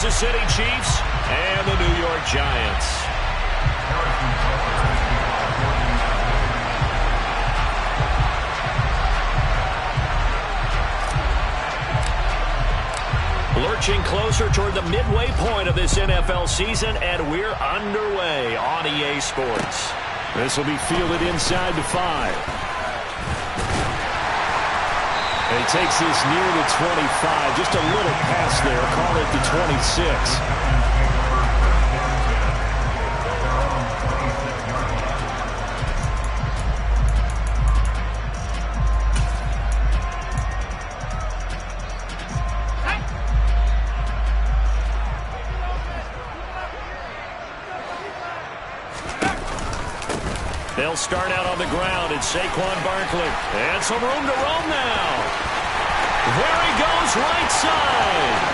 The City Chiefs and the New York Giants. Lurching closer toward the midway point of this NFL season, and we're underway on EA Sports. This will be fielded inside the 5. And he takes this near the 25. Just a little pass there. Call it the 26. They'll start out on the ground. It's Saquon Barkley. And some room to roam now. There he goes, right side.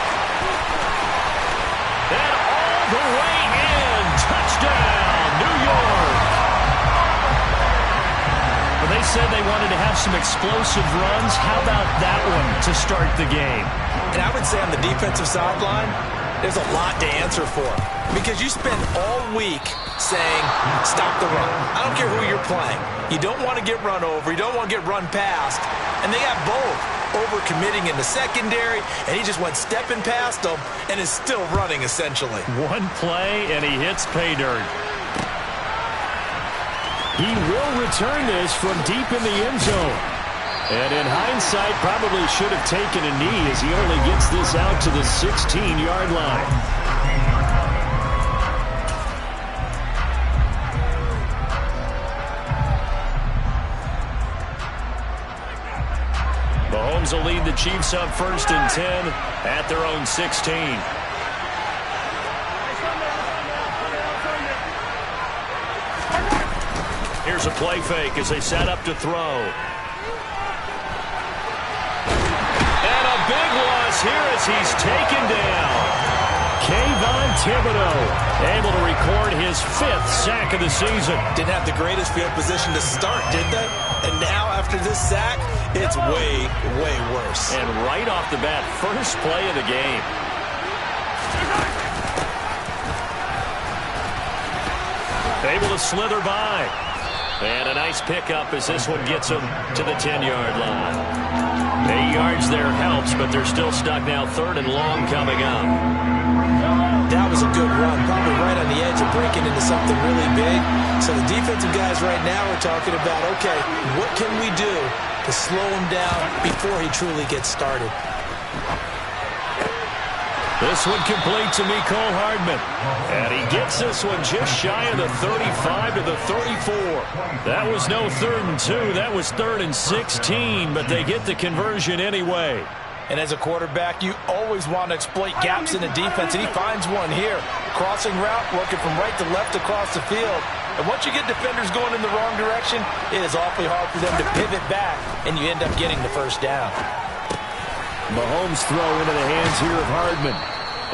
And all the way in. Touchdown, New York. Well, they said they wanted to have some explosive runs. How about that one to start the game? And I would say on the defensive sideline, there's a lot to answer for. Because you spend all week saying, stop the run. I don't care who you're playing. You don't want to get run over. You don't want to get run past. And they got both. Over-committing in the secondary, and he just went stepping past them and is still running, essentially. One play, and he hits pay dirt. He will return this from deep in the end zone. And in hindsight, probably should have taken a knee as he only gets this out to the 16-yard line. Mahomes will lead the Chiefs up 1st and 10 at their own 16. Here's a play fake as they set up to throw. And a big loss here as he's taken down. Kayvon Thibodeaux able to record his 5th sack of the season. Didn't have the greatest field position to start, did they? And now after this sack, it's way, way worse. And right off the bat, first play of the game. Able to slither by. And a nice pickup as this one gets him to the 10-yard line. 8 yards there helps, but they're still stuck now 3rd and long coming up. That was a good run, probably right on the edge of breaking into something really big. So the defensive guys right now are talking about, okay, what can we do to slow him down before he truly gets started? This one complete to Mecole Hardman. And he gets this one just shy of the 35 to the 34. That was no 3rd and 2. That was 3rd and 16, but they get the conversion anyway. And as a quarterback, you always want to exploit gaps in the defense, and he finds one here. Crossing route, working from right to left across the field. And once you get defenders going in the wrong direction, it is awfully hard for them to pivot back, and you end up getting the first down. Mahomes throw into the hands here of Hardman.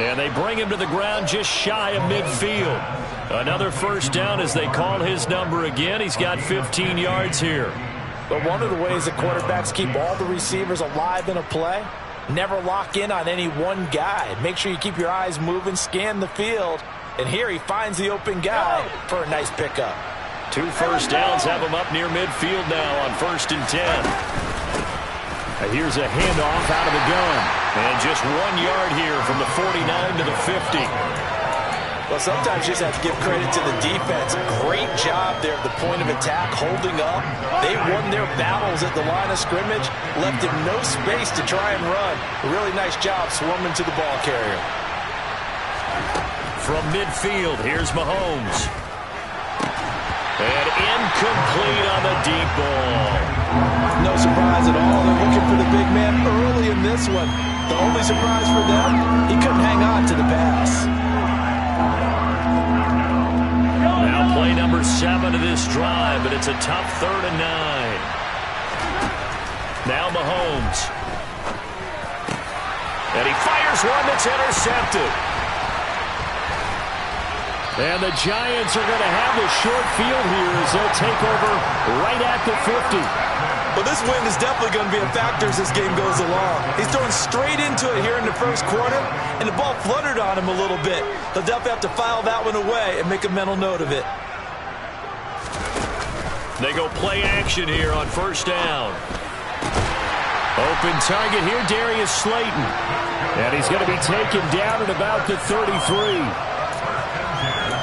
And they bring him to the ground just shy of midfield. Another first down as they call his number again. He's got 15 yards here. But one of the ways that quarterbacks keep all the receivers alive in a play, never lock in on any one guy. Make sure you keep your eyes moving, scan the field. And here he finds the open guy for a nice pickup. 2 first downs have him up near midfield now on 1st and 10. Here's a handoff out of the gun. And just 1 yard here from the 49 to the 50. Well, sometimes you just have to give credit to the defense. Great job there at the point of attack, holding up. They won their battles at the line of scrimmage, left him no space to try and run. A really nice job swarming to the ball carrier. From midfield, here's Mahomes. And incomplete on the deep ball. No surprise at all. They're looking for the big man early in this one. The only surprise for them, he couldn't hang on to the pass. Now play number 7 of this drive, but it's a tough 3rd and 9. Now Mahomes. And he fires one that's intercepted. And the Giants are going to have the short field here as they'll take over right at the 50. Well, this wind is definitely going to be a factor as this game goes along. He's throwing straight into it here in the first quarter, and the ball fluttered on him a little bit. He'll definitely have to file that one away and make a mental note of it. They go play action here on first down. Open target here, Darius Slayton. And he's going to be taken down at about the 33.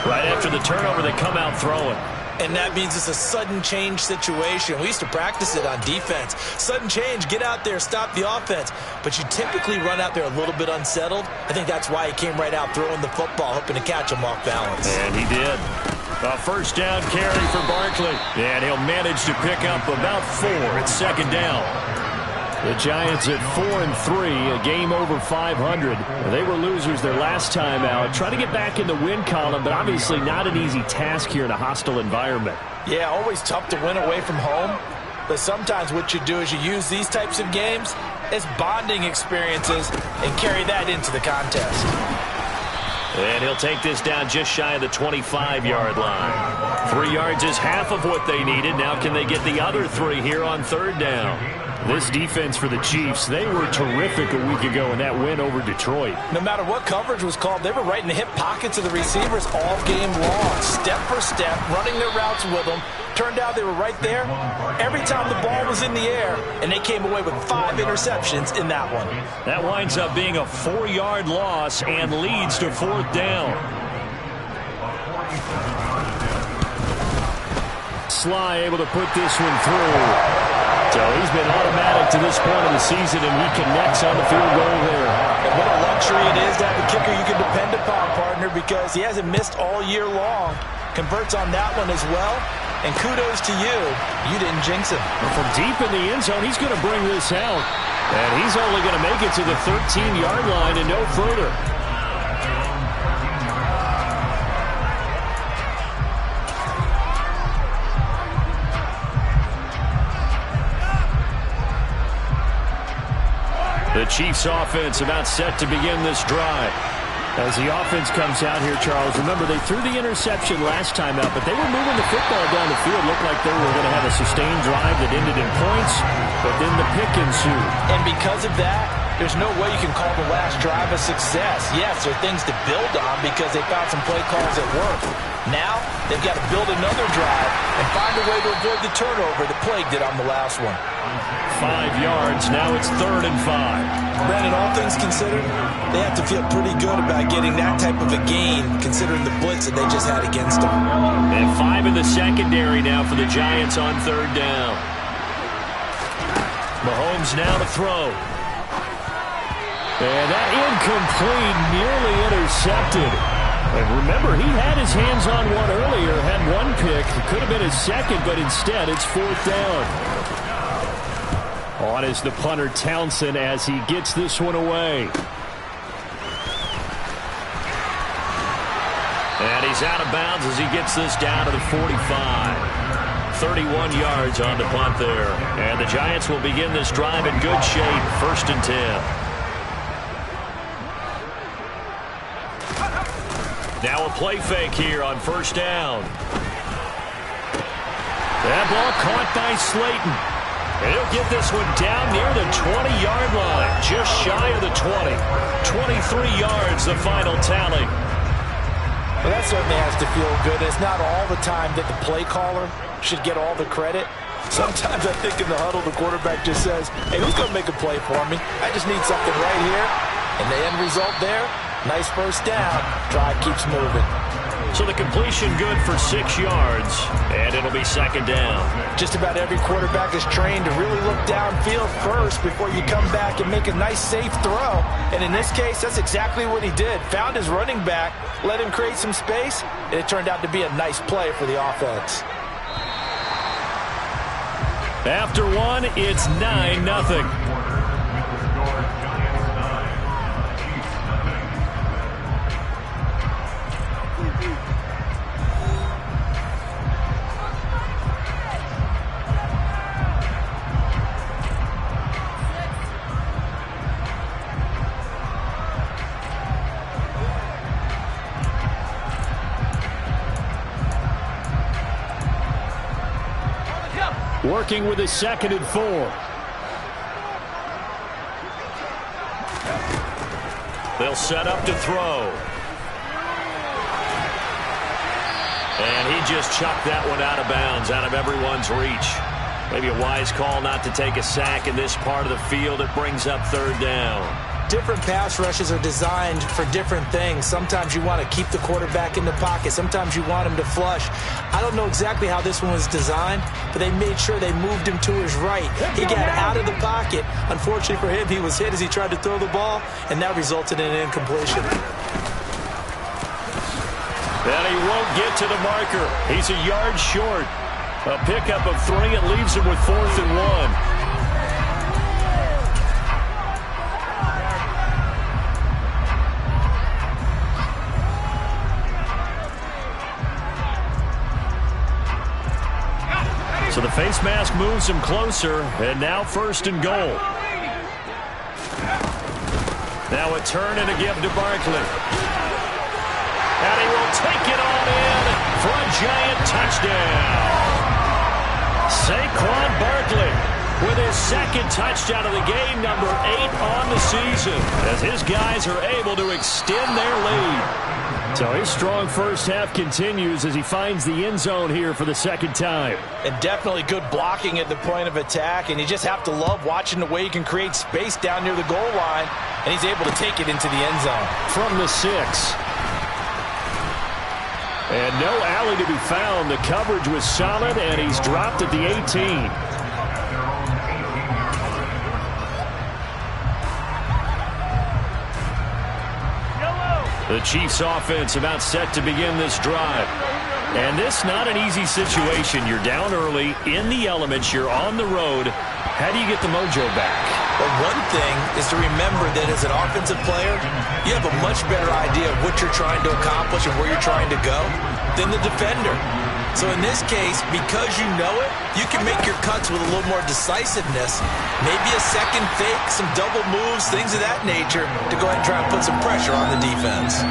Right after the turnover, they come out throwing. And that means it's a sudden change situation. We used to practice it on defense. Sudden change, get out there, stop the offense. But you typically run out there a little bit unsettled. I think that's why he came right out throwing the football, hoping to catch him off balance. And he did. A first down carry for Barkley. And he'll manage to pick up about 4 at second down. The Giants at 4-3, a game over 500. They were losers their last time out. Trying to get back in the win column, but obviously not an easy task here in a hostile environment. Yeah, always tough to win away from home. But sometimes what you do is you use these types of games as bonding experiences and carry that into the contest. And he'll take this down just shy of the 25-yard line. 3 yards is half of what they needed. Now can they get the other 3 here on third down? This defense for the Chiefs, they were terrific a week ago in that win over Detroit. No matter what coverage was called, they were right in the hip pockets of the receivers all game long. Step for step, running their routes with them. Turned out they were right there every time the ball was in the air, and they came away with 5 interceptions in that one. That winds up being a 4-yard loss and leads to fourth down. Sly able to put this one through. So he's been automatic to this point of the season, and he connects on the field goal there. And what a luxury it is to have a kicker you can depend upon, partner, because he hasn't missed all year long. Converts on that one as well. And kudos to you. You didn't jinx him. From deep in the end zone, he's going to bring this out. And he's only going to make it to the 13-yard line and no further. The Chiefs offense about set to begin this drive. As the offense comes out here, Charles, remember they threw the interception last time out, but they were moving the football down the field. Looked like they were going to have a sustained drive that ended in points, but then the pick ensued. And because of that, there's no way you can call the last drive a success. Yes, there are things to build on because they found some play calls that work. Now, they've got to build another drive and find a way to avoid the turnover that plagued it on the last one. 5 yards, now it's 3rd and 5. Brandon, all things considered, they have to feel pretty good about getting that type of a gain, considering the blitz that they just had against them. And 5 in the secondary now for the Giants on 3rd down. Mahomes now to throw. And that incomplete, nearly intercepted. And remember, he had his hands on one earlier, had one pick. It could have been his second, but instead it's 4th down. On is the punter, Townsend, as he gets this one away. And he's out of bounds as he gets this down to the 45. 31 yards on the punt there. And the Giants will begin this drive in good shape. 1st and 10. Now a play fake here on 1st down. That ball caught by Slayton. And he'll get this one down near the 20-yard line, just shy of the 20. 23 yards, the final tally. Well, that certainly has to feel good. It's not all the time that the play caller should get all the credit. Sometimes I think in the huddle, the quarterback just says, hey, who's going to make a play for me? I just need something right here. And the end result there, nice first down. Drive keeps moving. So the completion good for 6 yards, and it'll be 2nd down. Just about every quarterback is trained to really look downfield first before you come back and make a nice, safe throw. And in this case, that's exactly what he did. Found his running back, let him create some space, and it turned out to be a nice play for the offense. After one, it's 9-0. Working with a 2nd and 4. They'll set up to throw. And he just chucked that one out of bounds, out of everyone's reach. Maybe a wise call not to take a sack in this part of the field. It brings up 3rd down. Different pass rushes are designed for different things. Sometimes you want to keep the quarterback in the pocket. Sometimes you want him to flush. I don't know exactly how this one was designed, but they made sure they moved him to his right. He got out of the pocket. Unfortunately for him, he was hit as he tried to throw the ball, and that resulted in an incompletion. And he won't get to the marker. He's a yard short. A pickup of 3. It leaves him with 4th and 1. So the face mask moves him closer, and now 1st and goal. Now a turn and a give to Barkley. And he will take it on in for a giant touchdown. Saquon Barkley with his 2nd touchdown of the game, number 8 on the season, as his guys are able to extend their lead. So his strong first half continues as he finds the end zone here for the 2nd time. And definitely good blocking at the point of attack, and you just have to love watching the way he can create space down near the goal line, and he's able to take it into the end zone. From the 6. And no alley to be found. The coverage was solid, and he's dropped at the 18. The Chiefs offense about set to begin this drive. And this not an easy situation. You're down early, in the elements, you're on the road. How do you get the mojo back? Well, one thing is to remember that as an offensive player, you have a much better idea of what you're trying to accomplish and where you're trying to go than the defender. So in this case, because you know it, you can make your cuts with a little more decisiveness. Maybe a second fake, some double moves, things of that nature to go ahead and try and put some pressure on the defense.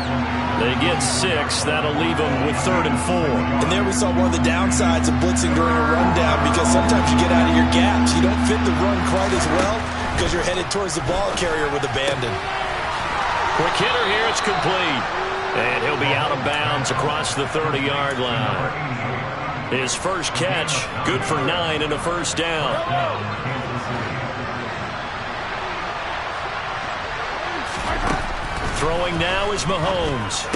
They get 6. That'll leave them with 3rd and 4. And there we saw one of the downsides of blitzing during a rundown, because sometimes you get out of your gaps. You don't fit the run quite as well because you're headed towards the ball carrier with abandon. Quick hitter here. It's complete. And he'll be out of bounds across the 30-yard line. His first catch, good for 9 and a 1st down. Throwing now is Mahomes.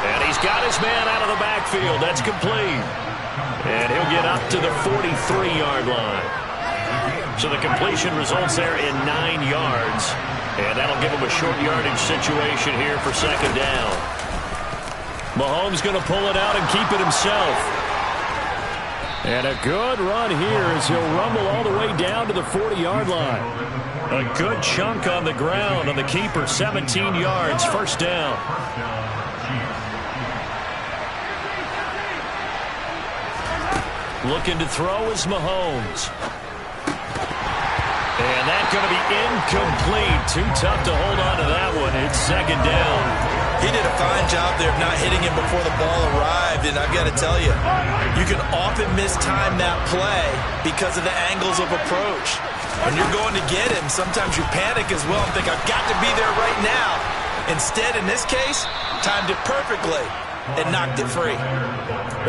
And he's got his man out of the backfield. That's complete. And he'll get up to the 43-yard line. So the completion results there in 9 yards. And that'll give him a short yardage situation here for 2nd down. Mahomes going to pull it out and keep it himself. And a good run here as he'll rumble all the way down to the 40-yard line. A good chunk on the ground on the keeper, 17 yards, 1st down. Looking to throw is Mahomes. And that's going to be incomplete. Too tough to hold on to that one. It's 2nd down. He did a fine job there of not hitting him before the ball arrived, and I've got to tell you, you can often mistime that play because of the angles of approach. When you're going to get him, sometimes you panic as well and think, I've got to be there right now. Instead, in this case, timed it perfectly and knocked it free.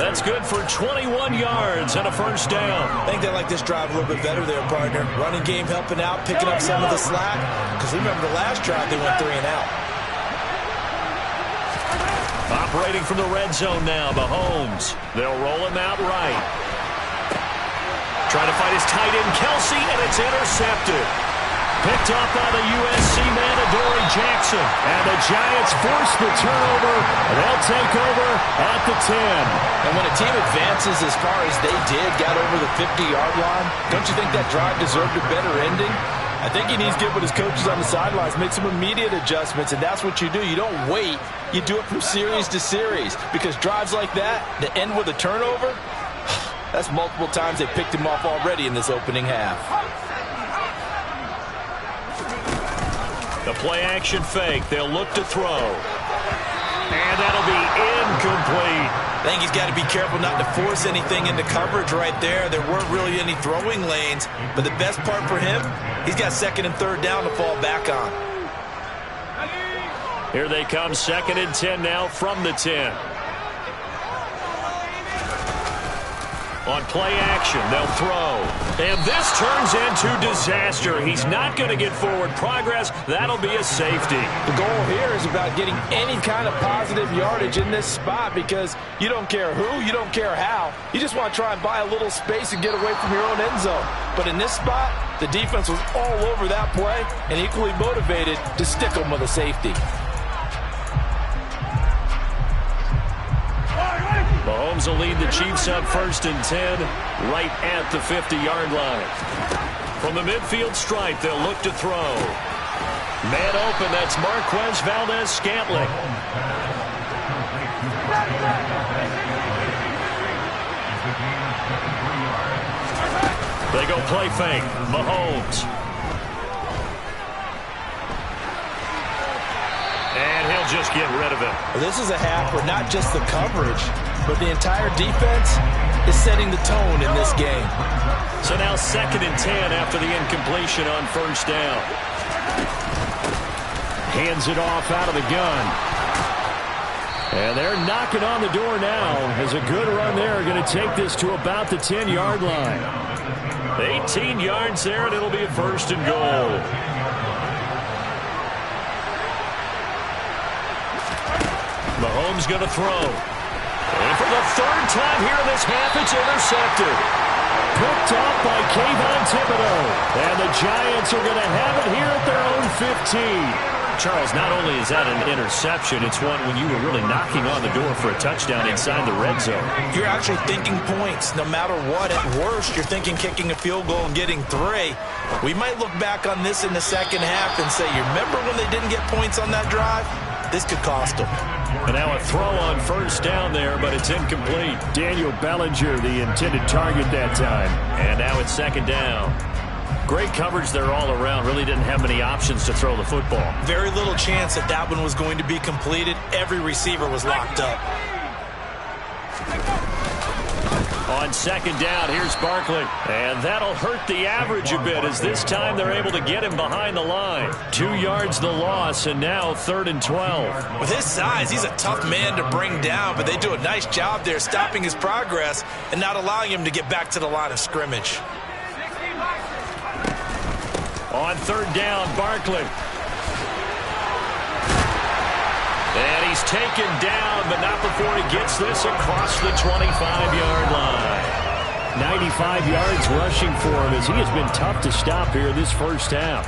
That's good for 21 yards and a 1st down. I think they like this drive a little bit better there, partner. Running game helping out, picking up some of the slack. Because remember the last drive, they went 3 and out. Operating from the red zone now, Mahomes. They'll roll him out right. Trying to find his tight end, Kelsey, and it's intercepted. Picked up by the USC man, Adoree Jackson. And the Giants force the turnover. They'll take over at the 10. And when a team advances as far as they did, got over the 50-yard line, don't you think that drive deserved a better ending? I think he needs to get with his coaches on the sidelines, make some immediate adjustments, and that's what you do. You don't wait. You do it from series to series, because drives like that, to end with a turnover, that's multiple times they picked him off already in this opening half. The play-action fake. They'll look to throw. And that'll be incomplete. I think he's got to be careful not to force anything into coverage right there. There weren't really any throwing lanes, but the best part for him, he's got second and third down to fall back on. Here they come, 2nd and 10 now from the 10. On play action, they'll throw. And this turns into disaster. He's not going to get forward progress. That'll be a safety. The goal here is about getting any kind of positive yardage in this spot because you don't care who, you don't care how. You just want to try and buy a little space and get away from your own end zone. But in this spot, the defense was all over that play and equally motivated to stick them with a safety. Mahomes will lead the Chiefs up 1st and 10 right at the 50-yard line. From the midfield stripe, they'll look to throw. Man open, that's Marquez Valdes-Scantling. They go play fake. Mahomes. And he'll just get rid of it. Well, this is a half where not just the coverage, but the entire defense is setting the tone in this game. So now 2nd and 10 after the incompletion on 1st down. Hands it off out of the gun. And they're knocking on the door now as a good run there. Going to take this to about the 10-yard line. 18 yards there, and it'll be a 1st and goal. Mahomes going to throw. And for the 3rd time here in this half, it's intercepted. Picked off by Kayvon Thibodeaux. And the Giants are going to have it here at their own 15. Charles, not only is that an interception, it's one when you were really knocking on the door for a touchdown inside the red zone. You're actually thinking points no matter what. At worst, you're thinking kicking a field goal and getting 3. We might look back on this in the second half and say, you remember when they didn't get points on that drive? This could cost them. And now a throw on 1st down there, but it's incomplete. Daniel Bellinger, the intended target that time. And now it's 2nd down. Great coverage there all around. Really didn't have many options to throw the football. Very little chance that that one was going to be completed. Every receiver was locked up. On 2nd down, here's Barkley. And that'll hurt the average a bit as this time they're able to get him behind the line. 2 yards the loss, and now 3rd and 12. With his size, he's a tough man to bring down, but they do a nice job there stopping his progress and not allowing him to get back to the line of scrimmage. On 3rd down, Barkley. And he's taken down, but not before he gets this across the 25-yard line. 95 yards rushing for him as he has been tough to stop here this 1st half.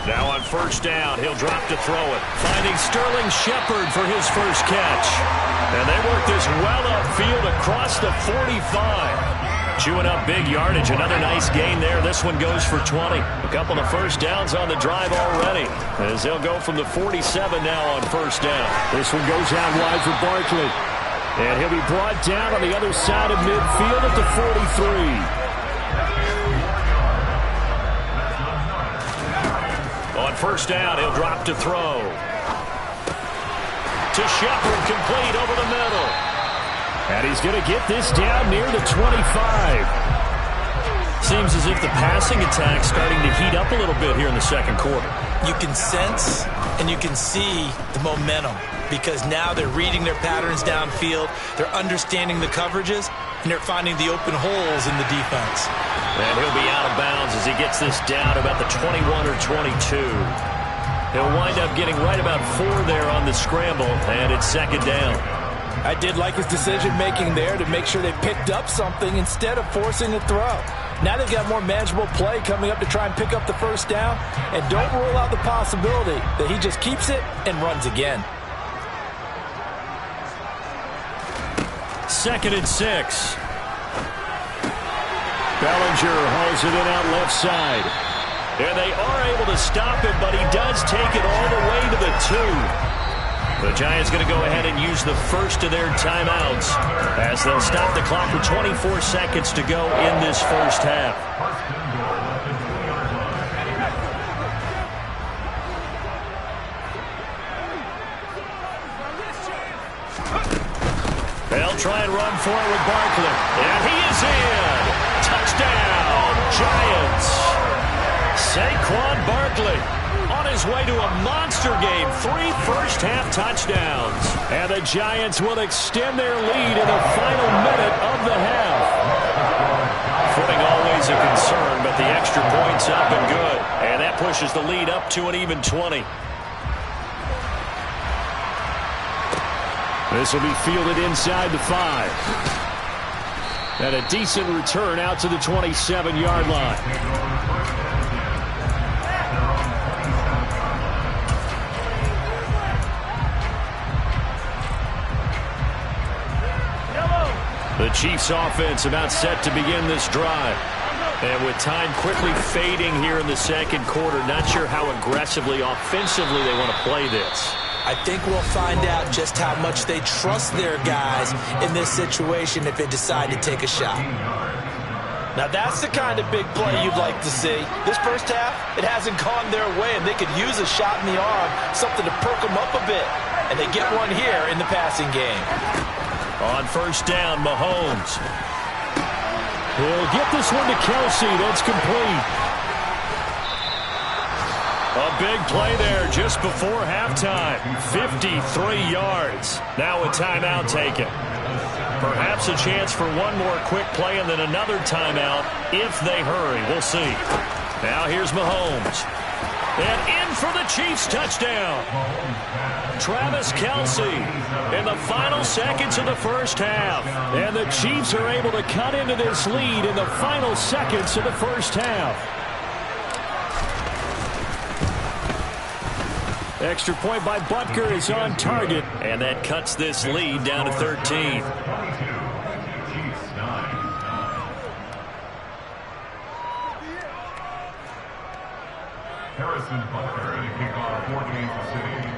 Now on 1st down, he'll drop to throw it. Finding Sterling Shepard for his 1st catch. And they work this well upfield across the 45. Chewing up big yardage. Another nice gain there. This one goes for 20. A couple of 1st downs on the drive already. As they'll go from the 47 now on 1st down. This one goes out wide for Barkley. And he'll be brought down on the other side of midfield at the 43. On 1st down, he'll drop to throw. To Shepard, complete over the middle. And he's going to get this down near the 25. Seems as if the passing attack's starting to heat up a little bit here in the 2nd quarter. You can sense and you can see the momentum because now they're reading their patterns downfield, they're understanding the coverages, and they're finding the open holes in the defense. And he'll be out of bounds as he gets this down about the 21 or 22. He'll wind up getting right about 4 there on the scramble, and it's 2nd down. I did like his decision-making there to make sure they picked up something instead of forcing a throw. Now they've got more manageable play coming up to try and pick up the 1st down, and don't rule out the possibility that he just keeps it and runs again. 2nd and 6. Bellinger hauls it in out left side. And they are able to stop him, but he does take it all the way to the 2. The Giants going to go ahead and use the first of their timeouts as they'll stop the clock with 24 seconds to go in this first half. They'll try and run for it with Barkley. And he is in. Touchdown, Giants. Saquon Barkley on his way to a monster game. 3 first-half touchdowns. And the Giants will extend their lead in the final minute of the half. Footing always a concern, but the extra point's up and good. And that pushes the lead up to an even 20. This will be fielded inside the 5. And a decent return out to the 27-yard line. The Chiefs offense about set to begin this drive. And with time quickly fading here in the second quarter, not sure how aggressively, offensively they want to play this. I think we'll find out just how much they trust their guys in this situation if they decide to take a shot. Now that's the kind of big play you'd like to see. This first half, it hasn't gone their way, and they could use a shot in the arm, something to perk them up a bit. And they get one here in the passing game. On first down, Mahomes. He'll get this one to Kelsey. That's complete. A big play there just before halftime. 53 yards. Now a timeout taken. Perhaps a chance for one more quick play and then another timeout if they hurry. We'll see. Now here's Mahomes. And in for the Chiefs touchdown. Travis Kelce in the final seconds of the first half. And the Chiefs are able to cut into this lead in the final seconds of the first half. Extra point by Butker is on target, and that cuts this lead down to 13. Harrison Butker to kick off for Kansas City.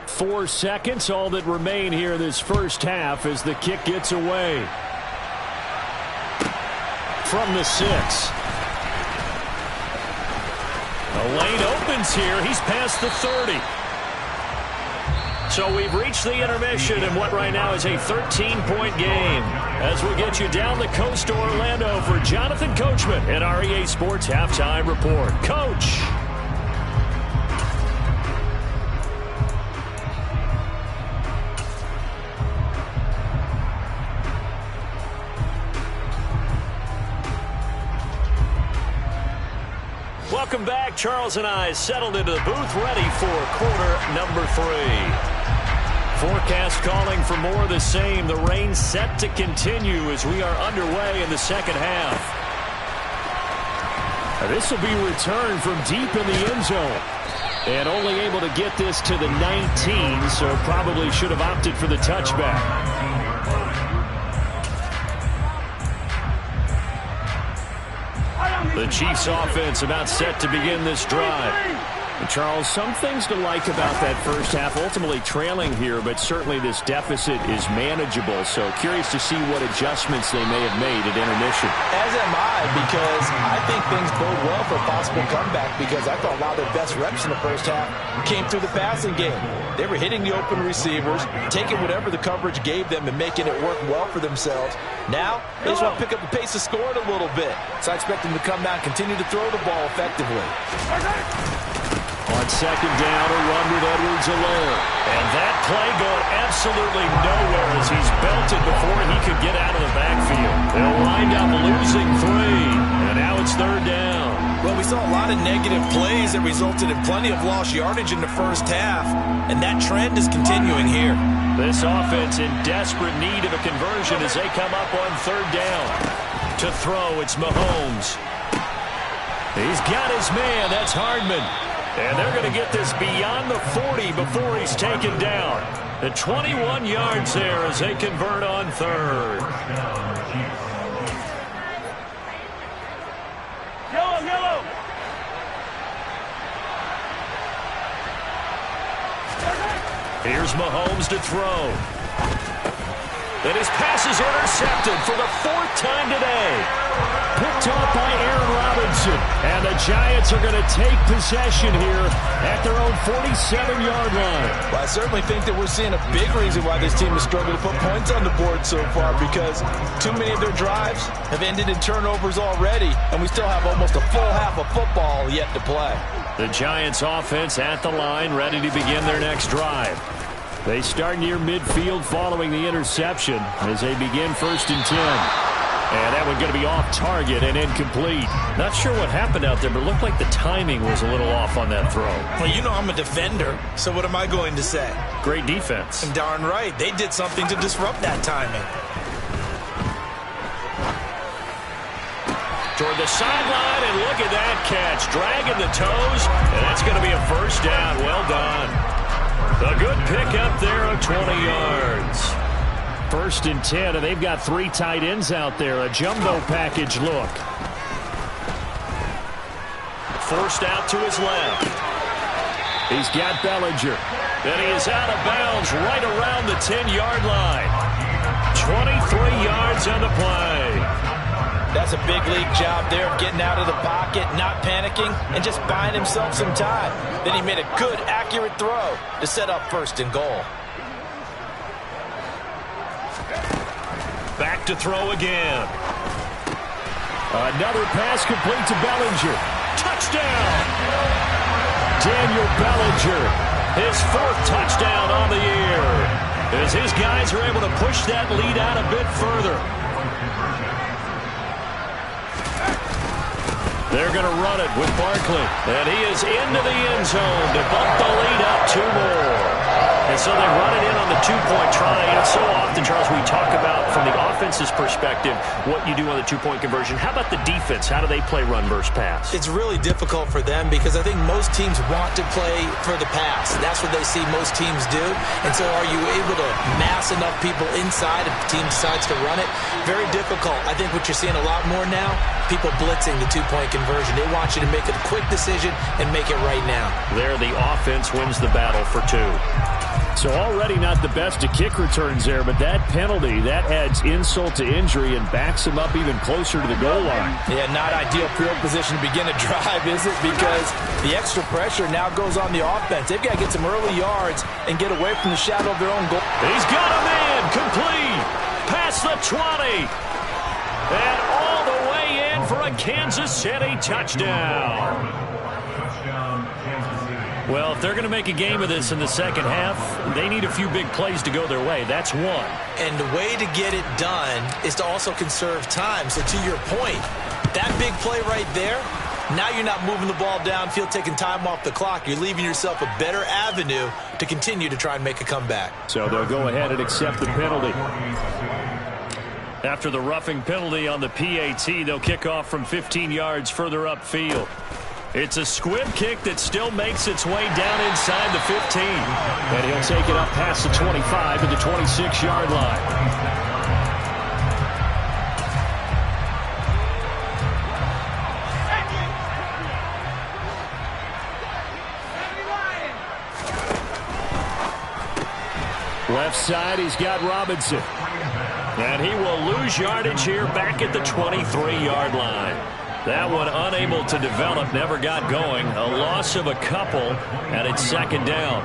4 seconds, all that remain here this first half as the kick gets away. From the 6. The lane opens here. He's past the 30. So we've reached the intermission in what right now is a 13-point game. As we get you down the coast to Orlando for Jonathan Coachman in our EA Sports Halftime Report. Coach. Welcome back. Charles and I settled into the booth ready for quarter number 3. Forecast calling for more of the same. The rain set to continue as we are underway in the second half. This will be returned from deep in the end zone. And only able to get this to the 19, so probably should have opted for the touchback. The Chiefs offense about set to begin this drive. And Charles, some things to like about that first half. Ultimately trailing here, but certainly this deficit is manageable. So curious to see what adjustments they may have made at intermission. As am I, because I think things bode well for a possible comeback, because I thought a lot of their best reps in the first half came through the passing game. They were hitting the open receivers, taking whatever the coverage gave them and making it work well for themselves. Now, they just want to pick up the pace of scoring a little bit. So I expect them to come down and continue to throw the ball effectively. On second down, a run with Edwards-Helaire. And that play going absolutely nowhere as he's belted before he could get out of the backfield. They'll wind up losing 3. And now it's third down. Well, we saw a lot of negative plays that resulted in plenty of lost yardage in the first half. And that trend is continuing here. This offense in desperate need of a conversion as they come up on third down. To throw, it's Mahomes. He's got his man. That's Hardman. And they're going to get this beyond the 40 before he's taken down. The 21 yards there as they convert on third. Here's Mahomes to throw. And his pass is intercepted for the 4th time today. Picked off by Aaron Robinson. And the Giants are going to take possession here at their own 47-yard line. Well, I certainly think that we're seeing a big reason why this team has struggled to put points on the board so far, because too many of their drives have ended in turnovers already, and we still have almost a full half of football yet to play. The Giants offense at the line, ready to begin their next drive. They start near midfield following the interception as they begin 1st and 10. And that one going to be off target and incomplete. Not sure what happened out there, but it looked like the timing was a little off on that throw. Well, you know I'm a defender, so what am I going to say? Great defense. And darn right, they did something to disrupt that timing. Toward the sideline, and look at that catch. Dragging the toes, and that's going to be a 1st down. Well done. A good pickup there of 20 yards. 1st and 10, and they've got 3 tight ends out there. A jumbo package look. Forced out to his left. He's got Bellinger. And he is out of bounds right around the 10-yard line. 23 yards on the play. That's a big league job there of getting out of the pocket, not panicking, and just buying himself some time. Then he made a good, accurate throw to set up 1st and goal. Back to throw again. Another pass complete to Bellinger. Touchdown! Daniel Bellinger, his 4th touchdown on the year, as his guys are able to push that lead out a bit further. They're going to run it with Barkley. And he is into the end zone to bump the lead up 2 more. And so they run it in on the 2-point try. And so often, Charles, we talk about, from the offense's perspective, what you do on the 2-point conversion. How about the defense? How do they play run versus pass? It's really difficult for them because I think most teams want to play for the pass. That's what they see most teams do. And so are you able to mass enough people inside if the team decides to run it? Very difficult. I think what you're seeing a lot more now, people blitzing the 2-point conversion. They want you to make a quick decision and make it right now. There, the offense wins the battle for 2. So already not the best of kick returns there, but that penalty, that adds insult to injury and backs him up even closer to the goal line. Yeah, not ideal field position to begin a drive, is it? Because the extra pressure now goes on the offense. They've got to get some early yards and get away from the shadow of their own goal. He's got a man, complete, past the 20, and all the way in for a Kansas City touchdown. Well, if they're going to make a game of this in the second half, they need a few big plays to go their way. That's one. And the way to get it done is to also conserve time. So to your point, that big play right there, now you're not moving the ball downfield, taking time off the clock. You're leaving yourself a better avenue to continue to try and make a comeback. So they'll go ahead and accept the penalty. After the roughing penalty on the PAT, they'll kick off from 15 yards further upfield. It's a squib kick that still makes its way down inside the 15. And he'll take it up past the 25 to the 26-yard line. Left side, he's got Robinson. And he will lose yardage here back at the 23-yard line. That one unable to develop, never got going. A loss of a couple, and it's 2nd down.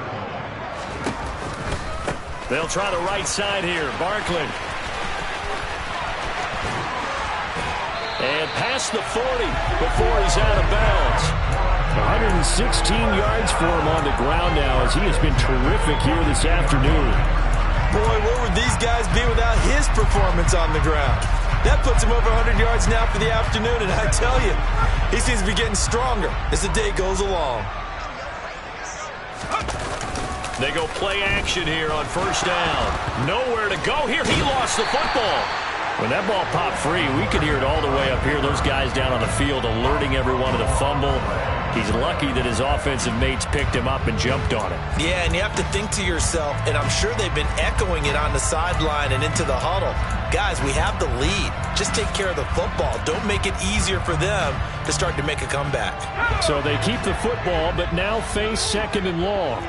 They'll try the right side here. Barkley. And past the 40 before he's out of bounds. 116 yards for him on the ground now as he has been terrific here this afternoon. Boy, where would these guys be without his performance on the ground? That puts him over 100 yards now for the afternoon, and I tell you, he seems to be getting stronger as the day goes along. They go play action here on 1st down. Nowhere to go here. He lost the football. When that ball popped free, we could hear it all the way up here. Those guys down on the field alerting everyone to the fumble. He's lucky that his offensive mates picked him up and jumped on it. Yeah, and you have to think to yourself, and I'm sure they've been echoing it on the sideline and into the huddle. Guys, we have the lead. Just take care of the football. Don't make it easier for them to start to make a comeback. So they keep the football, but now face 2nd and long.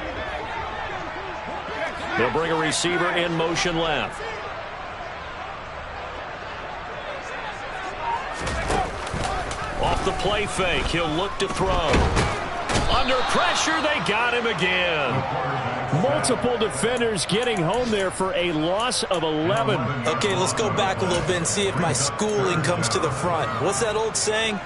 They'll bring a receiver in motion left. Off the play fake, he'll look to throw. Under pressure, they got him again. Multiple defenders getting home there for a loss of 11. Okay, let's go back a little bit and see if my schooling comes to the front. What's that old saying?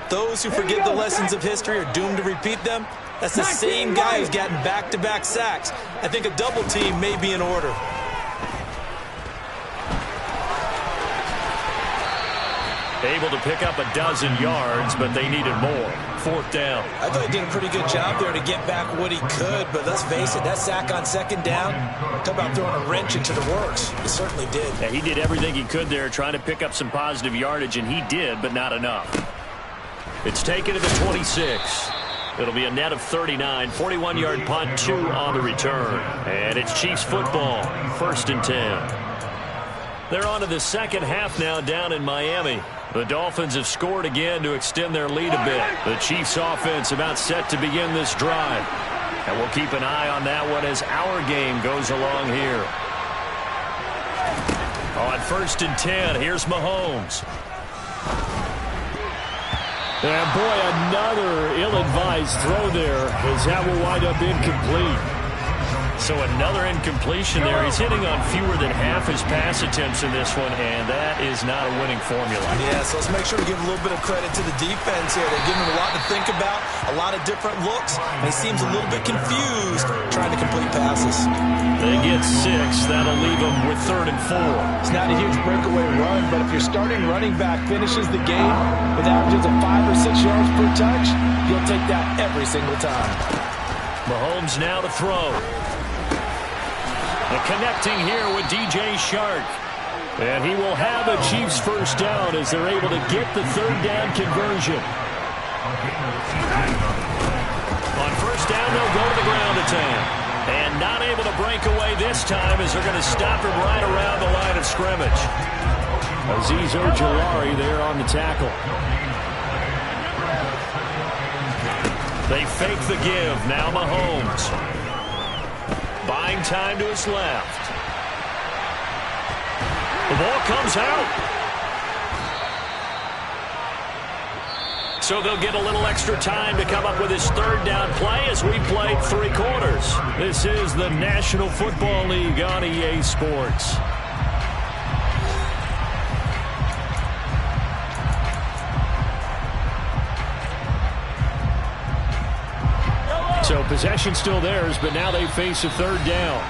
Those who forget the lessons of history are doomed to repeat them. That's the same guy who's gotten back-to-back sacks. I think a double team may be in order. Able to pick up a dozen yards, but they needed more. 4th down. I thought he did a pretty good job there to get back what he could, but let's face it, that sack on 2nd down, talk about throwing a wrench into the works. He certainly did. Yeah, he did everything he could there trying to pick up some positive yardage, and he did, but not enough. It's taken to the 26. It'll be a net of 39, 41-yard punt, 2 on the return. And it's Chiefs football, 1st and 10. They're on to the second half now down in Miami. The Dolphins have scored again to extend their lead a bit. The Chiefs offense about set to begin this drive. And we'll keep an eye on that one as our game goes along here. On 1st and 10, here's Mahomes. And boy, another ill-advised throw there as that will wind up incomplete. So another incompletion there. He's hitting on fewer than half his pass attempts in this one, and that is not a winning formula. Yeah, so let's make sure to give a little bit of credit to the defense here. They're giving him a lot to think about, a lot of different looks, and he seems a little bit confused trying to complete passes. They get 6. That'll leave them with 3rd and 4. It's not a huge breakaway run, but if your starting running back finishes the game with averages of 5 or 6 yards per touch, you'll take that every single time. Mahomes now to throw. And connecting here with DJ Shark. And he will have a Chiefs 1st down as they're able to get the 3rd down conversion. On 1st down, they'll go to the ground attack. And not able to break away this time as they're going to stop him right around the line of scrimmage. Azeez Ojulari there on the tackle. They fake the give. Now Mahomes. Buying time to his left. The ball comes out. So they'll get a little extra time to come up with his 3rd down play as we played 3 quarters. This is the National Football League on EA Sports. So possession still theirs, but now they face a 3rd down.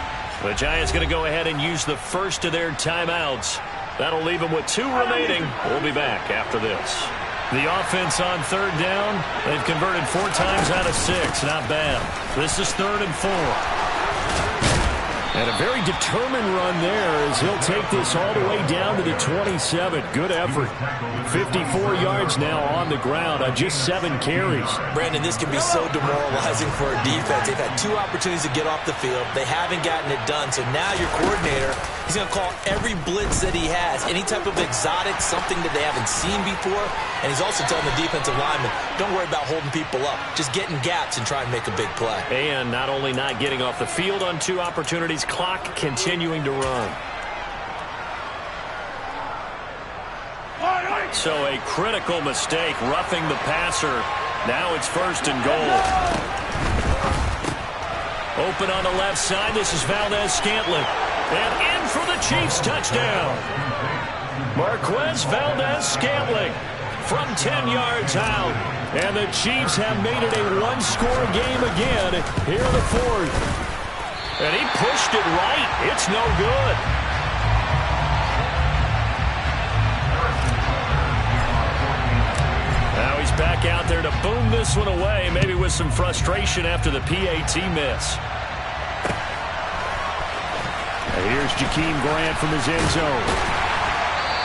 The Giants going to go ahead and use the first of their timeouts. That'll leave them with 2 remaining. We'll be back after this. The offense on 3rd down, they've converted 4 times out of 6. Not bad. This is 3rd and 4. And a very determined run there as he'll take this all the way down to the 27. Good effort. 54 yards now on the ground on just 7 carries. Brandon, this can be so demoralizing for a defense. They've had 2 opportunities to get off the field. They haven't gotten it done. So now your coordinator, he's going to call every blitz that he has, any type of exotic, something that they haven't seen before. And he's also telling the defensive lineman, don't worry about holding people up. Just get in gaps and try and make a big play. And not only not getting off the field on 2 opportunities, clock continuing to run. So a critical mistake, roughing the passer. Now it's 1st and goal. Open on the left side. This is Valdez-Scantling. And in for the Chiefs touchdown. Marquez Valdez-Scantling from 10 yards out. And the Chiefs have made it a 1-score game again here in the 4th. And he pushed it right. It's no good. Now he's back out there to boom this one away, maybe with some frustration after the PAT miss. And here's Jakeem Grant from his end zone.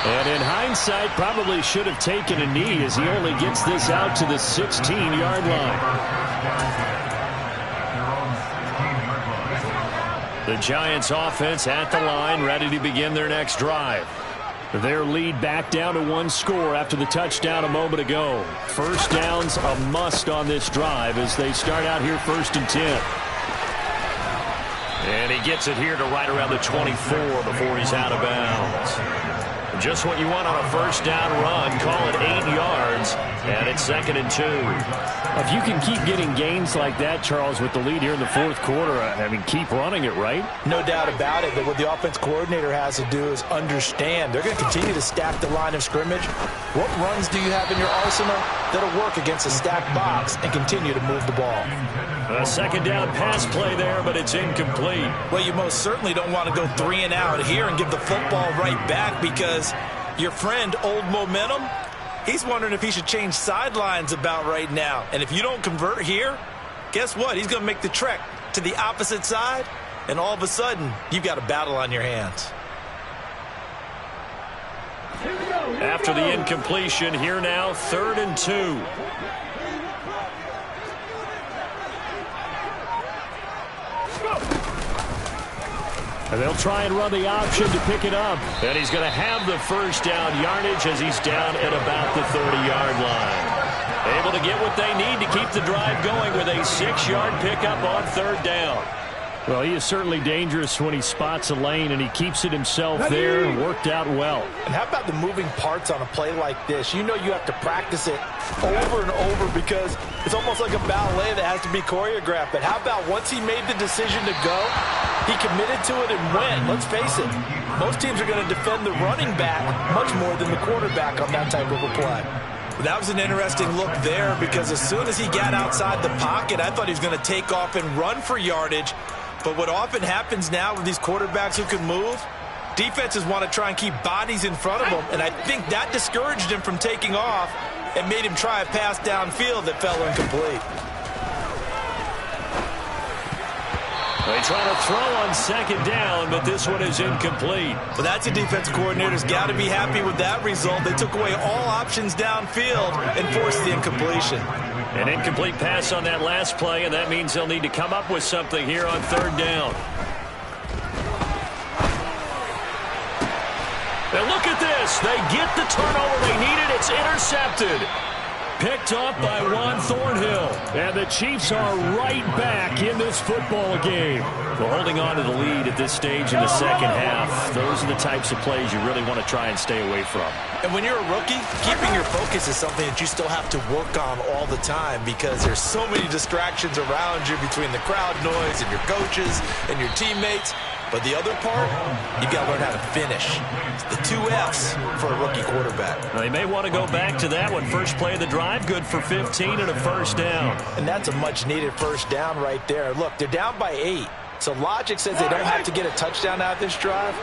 And in hindsight, probably should have taken a knee as he only gets this out to the 16-yard line. The Giants offense at the line, ready to begin their next drive. Their lead back down to 1 score after the touchdown a moment ago. 1st down's a must on this drive as they start out here 1st and 10. And he gets it here to right around the 24 before he's out of bounds. Just what you want on a first down run. Call it 8 yards, and it's 2nd and 2. If you can keep getting gains like that, Charles, with the lead here in the fourth quarter, I mean, keep running it, right? No doubt about it, but what the offense coordinator has to do is understand they're going to continue to stack the line of scrimmage. What runs do you have in your arsenal that'll work against a stacked box and continue to move the ball? A second down pass play there, but it's incomplete. Well, you most certainly don't want to go 3 and out here and give the football right back, because your friend, Old Momentum, he's wondering if he should change sidelines about right now. And if you don't convert here, guess what? He's going to make the trek to the opposite side, and all of a sudden, you've got a battle on your hands. After the incompletion, here now, 3rd and 2. And they'll try and run the option to pick it up. And he's going to have the first down yardage as he's down at about the 30-yard line. Able to get what they need to keep the drive going with a 6-yard pickup on 3rd down. Well, he is certainly dangerous when he spots a lane, and he keeps it himself there. Worked out well. And how about the moving parts on a play like this? You know you have to practice it over and over because it's almost like a ballet that has to be choreographed. But how about once he made the decision to go, he committed to it and went. Let's face it, most teams are going to defend the running back much more than the quarterback on that type of a play. That was an interesting look there, because as soon as he got outside the pocket, I thought he was going to take off and run for yardage. But what often happens now with these quarterbacks who can move, defenses want to try and keep bodies in front of them, and I think that discouraged him from taking off and made him try a pass downfield that fell incomplete. They try to throw on 2nd down, but this one is incomplete. Well, that's a defensive coordinator's got to be happy with that result. They took away all options downfield and forced the incompletion. An incomplete pass on that last play, and that means they'll need to come up with something here on 3rd down. And look at this. They get the turnover they needed. It's intercepted. Picked off by Juan Thornhill. And the Chiefs are right back in this football game. Well, holding on to the lead at this stage in the second half, those are the types of plays you really want to try and stay away from. And when you're a rookie, keeping your focus is something that you still have to work on all the time, because there's so many distractions around you between the crowd noise and your coaches and your teammates. But the other part, you've got to learn how to finish. It's the 2 F's for a rookie quarterback. Well, they may want to go back to that one. First play of the drive, good for 15 and a first down. And that's a much-needed first down right there. Look, they're down by 8. So logic says they don't have to get a touchdown out of this drive.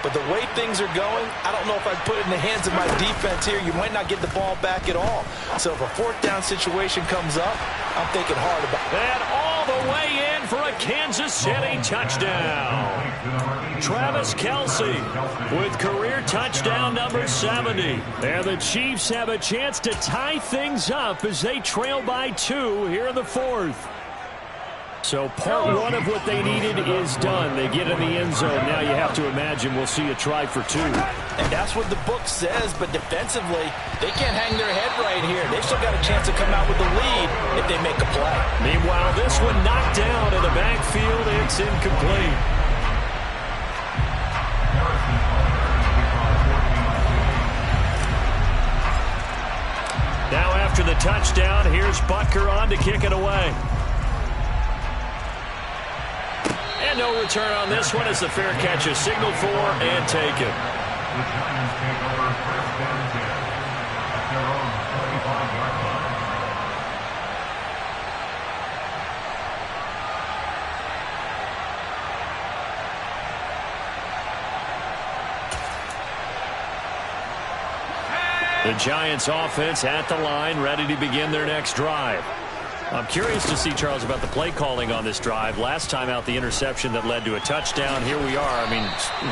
But the way things are going, I don't know if I'd put it in the hands of my defense here. You might not get the ball back at all. So if a 4th down situation comes up, I'm thinking hard about it. And all the way in for a Kansas City touchdown. Travis Kelce with career touchdown number 70. And the Chiefs have a chance to tie things up as they trail by 2 here in the 4th. So part 1 of what they needed is done. They get in the end zone. Now you have to imagine we'll see a try for 2. And that's what the book says, but defensively, they can't hang their head right here. They've still got a chance to come out with the lead if they make a play. Meanwhile, this one knocked down in the backfield. It's incomplete. Now after the touchdown, here's Butker on to kick it away. And no return on this one as the fair catch is signaled for and taken. The Giants take over first and 10 at their own 25-yard line. The Giants offense at the line, ready to begin their next drive. I'm curious to see, Charles, about the play calling on this drive. Last time out, the interception that led to a touchdown. Here we are. I mean,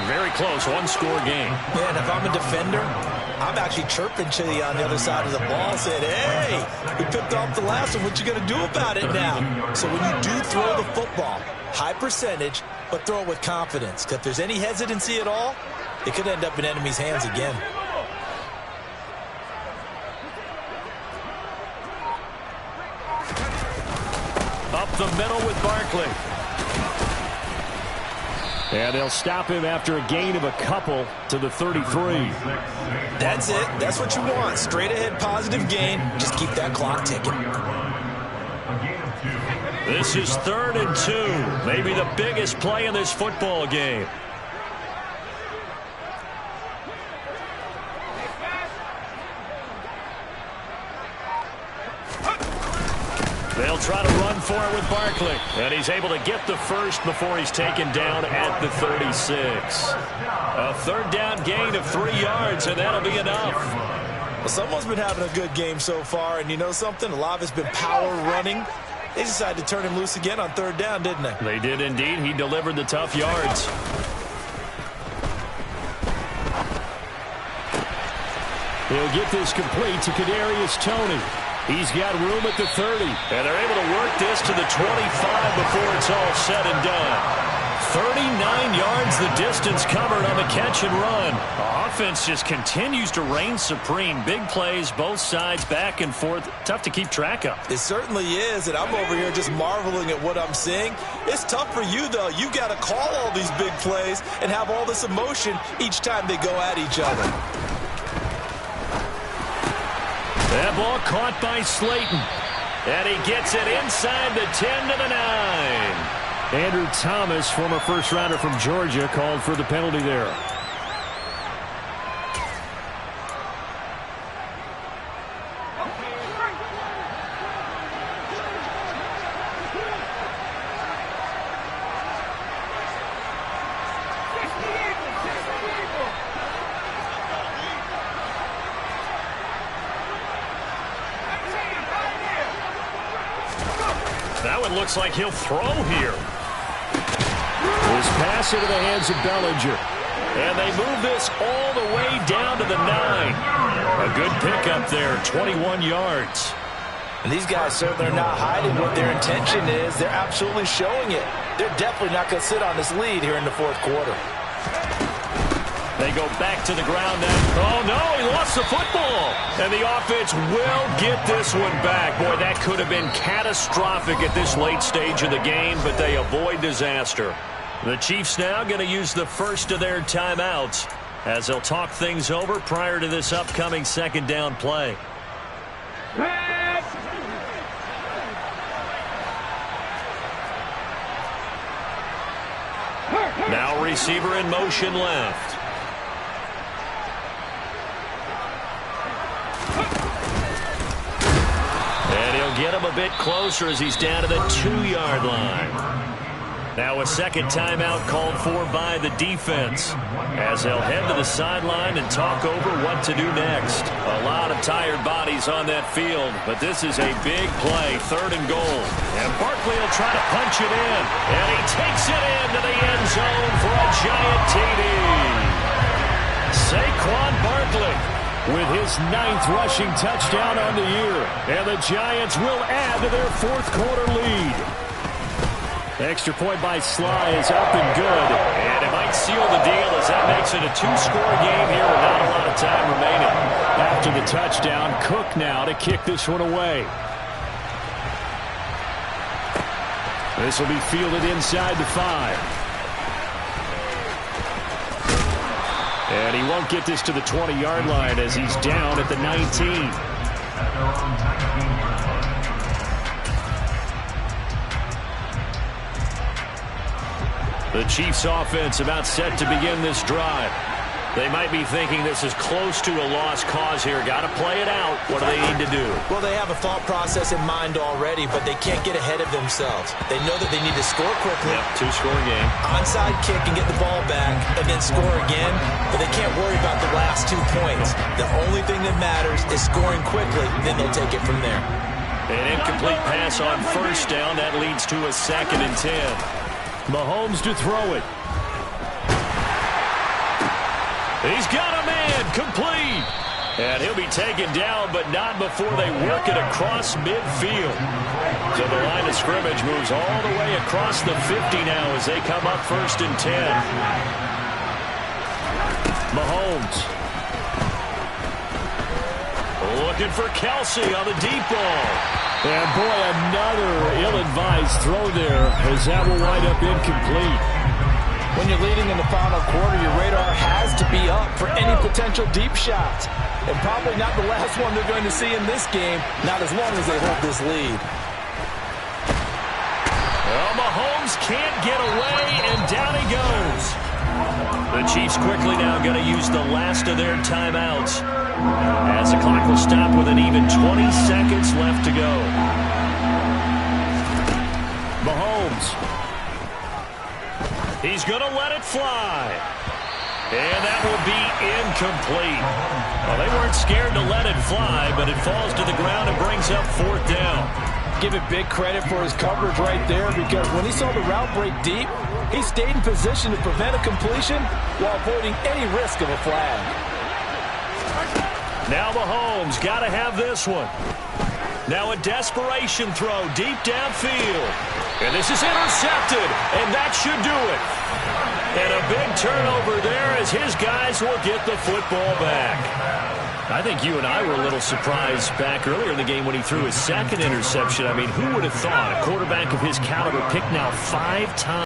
very close, one-score game. Yeah, and if I'm a defender, I'm actually chirping Chili on the other side of the ball, saying, hey, we picked off the last one. What you going to do about it now? So when you do throw the football, high percentage, but throw it with confidence. Because if there's any hesitancy at all, it could end up in enemy's hands again. Up the middle with Barkley. And they'll stop him after a gain of a couple to the 33. That's it. That's what you want. Straight ahead positive gain. Just keep that clock ticking. This is 3rd and 2. Maybe the biggest play in this football game. They'll try to run for it with Barkley. And he's able to get the first before he's taken down at the 36. A 3rd down gain of 3 yards, and that'll be enough. Well, someone's been having a good game so far, and you know something? A lot of it's been power running. They decided to turn him loose again on 3rd down, didn't they? They did indeed. He delivered the tough yards. He'll get this complete to Kadarius Toney. He's got room at the 30. And they're able to work this to the 25 before it's all said and done. 39 yards the distance covered on the catch and run. The offense just continues to reign supreme. Big plays, both sides, back and forth. Tough to keep track of. It certainly is, and I'm over here just marveling at what I'm seeing. It's tough for you, though. You've got to call all these big plays and have all this emotion each time they go at each other. That ball caught by Slayton. And he gets it inside the 10 to the 9. Andrew Thomas, former first-rounder from Georgia, called for the penalty there. That one looks like he'll throw here. His pass into the hands of Bellinger. And they move this all the way down to the 9. A good pickup there, 21 yards. And these guys certainly are not hiding what their intention is. They're absolutely showing it. They're definitely not going to sit on this lead here in the 4th quarter. They go back to the ground now. Oh, no, he lost the football. And the offense will get this one back. Boy, that could have been catastrophic at this late stage of the game, but they avoid disaster. The Chiefs now going to use the first of their timeouts as they'll talk things over prior to this upcoming 2nd down play. Now receiver in motion left. And he'll get him a bit closer as he's down to the 2-yard line. Now a 2nd timeout called for by the defense as they'll head to the sideline and talk over what to do next. A lot of tired bodies on that field, but this is a big play, 3rd and goal. And Barkley will try to punch it in, and he takes it into the end zone for a giant TD. Saquon Barkley with his 9th rushing touchdown on the year, and the Giants will add to their 4th quarter lead. Extra point by Sly is up and good. And it might seal the deal as that makes it a 2-score game here with not a lot of time remaining. After the touchdown, Cook now to kick this one away. This will be fielded inside the 5. And he won't get this to the 20-yard line as he's down at the 19. The Chiefs offense about set to begin this drive. They might be thinking this is close to a lost cause here. Got to play it out. What do they need to do? Well, they have a thought process in mind already, but they can't get ahead of themselves. They know that they need to score quickly. Yep, 2-score game. Onside kick and get the ball back and then score again, but they can't worry about the last 2 points. The only thing that matters is scoring quickly, then they'll take it from there. An incomplete pass on 1st down. That leads to a 2nd and 10. Mahomes to throw it. He's got a man, complete. And he'll be taken down, but not before they work it across midfield. So the line of scrimmage moves all the way across the 50 now as they come up 1st and 10. Mahomes. Looking for Kelsey on the deep ball. And boy, another ill-advised throw there as that will wind up incomplete. When you're leading in the final quarter, your radar has to be up for any potential deep shots. And probably not the last one they're going to see in this game, not as long as they hold this lead. Well, Mahomes can't get away, and down he goes. The Chiefs quickly now going to use the last of their timeouts, as the clock will stop with an even 20 seconds left to go. Mahomes. He's going to let it fly. And that will be incomplete. Well, they weren't scared to let it fly, but it falls to the ground and brings up 4th down. Give it big credit for his coverage right there, because when he saw the route break deep, he stayed in position to prevent a completion while avoiding any risk of a flag. Now Mahomes got to have this one. Now a desperation throw deep downfield. And this is intercepted, and that should do it. And a big turnover there as his guys will get the football back. I think you and I were a little surprised back earlier in the game when he threw his second interception. I mean, who would have thought a quarterback of his caliber picked now 5 times?